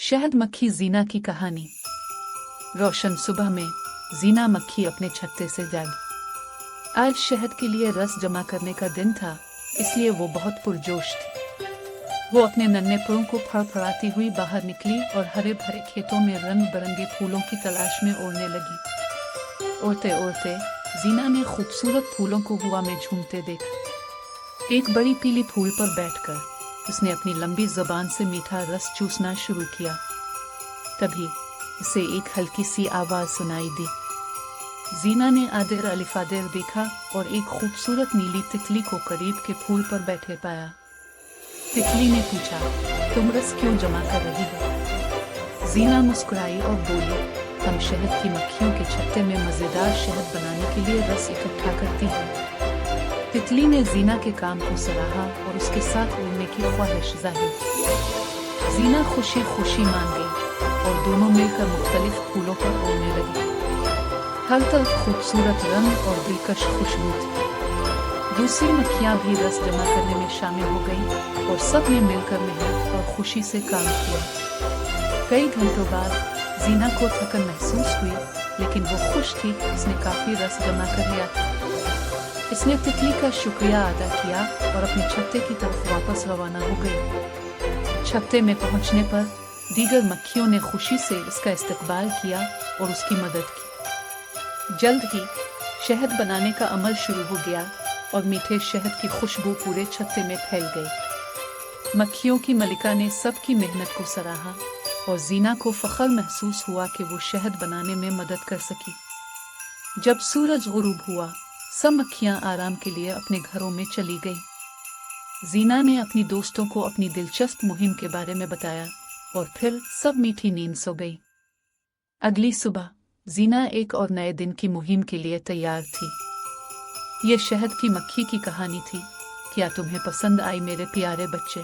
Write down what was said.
शहद मक्खी जीना की कहानी। रोशन सुबह में जीना मक्खी अपने छत्ते से जागी। आज शहद के लिए रस जमा करने का दिन था, इसलिए वो बहुत पुरजोश थी। वो अपने नन्हे पैरों को फड़फड़ाती हुई बाहर निकली और हरे भरे खेतों में रंग बिरंगे फूलों की तलाश में उड़ने लगी। उड़ते उड़ते जीना ने खूबसूरत फूलों को हवा में झूमते देखा। एक बड़ी पीली फूल पर बैठकर उसने अपनी लंबी जुबान से मीठा रस चूसना शुरू किया। तभी उसे एक हल्की सी आवाज सुनाई दी। जीना ने आदेर अलिफादेर देखा और एक खूबसूरत नीली तितली को करीब के फूल पर बैठे पाया। तितली ने पूछा, तुम रस क्यों जमा कर रही हो? जीना मुस्कुराई और बोली, हम शहद की मक्खियों के छत्ते में मजेदार शहद बनाने के लिए रस इकट्ठा करती हैं। तितली ने जीना के काम को सराहा और उसके साथ उड़ने की ख्वाहिश जाहिर की। जीना खुशी खुशी मान गई और दोनों मिलकर मुख्तलिफ फूलों पर उड़ने लगी। हर तरफ खूबसूरत रंग और दिलकश खुशबू थी। दूसरी मक्खियां भी रस जमा करने में शामिल हो गईं और सब ने मिलकर मेहनत और खुशी से काम किया। कई घंटों बाद जीना को थकन महसूस हुई, लेकिन वो खुश थी, उसने काफी रस जमा कर लिया था। इसने तितली का शुक्रिया अदा किया और अपने छत्ते की तरफ वापस रवाना हो गई। छत्ते में पहुंचने पर दीगर मक्खियों ने खुशी से इसका इस्तकबाल किया और उसकी मदद की। जल्द ही शहद बनाने का अमल शुरू हो गया और मीठे शहद की खुशबू पूरे छत्ते में फैल गई। मक्खियों की मलिका ने सबकी मेहनत को सराहा और जीना को फख्र महसूस हुआ कि वो शहद बनाने में मदद कर सकी। जब सूरज गुरूब हुआ, सब मक्खियां आराम के लिए अपने घरों में चली गई। जीना ने अपनी दोस्तों को अपनी दिलचस्प मुहिम के बारे में बताया और फिर सब मीठी नींद सो गई। अगली सुबह जीना एक और नए दिन की मुहिम के लिए तैयार थी। ये शहद की मक्खी की कहानी थी। क्या तुम्हें पसंद आई मेरे प्यारे बच्चे?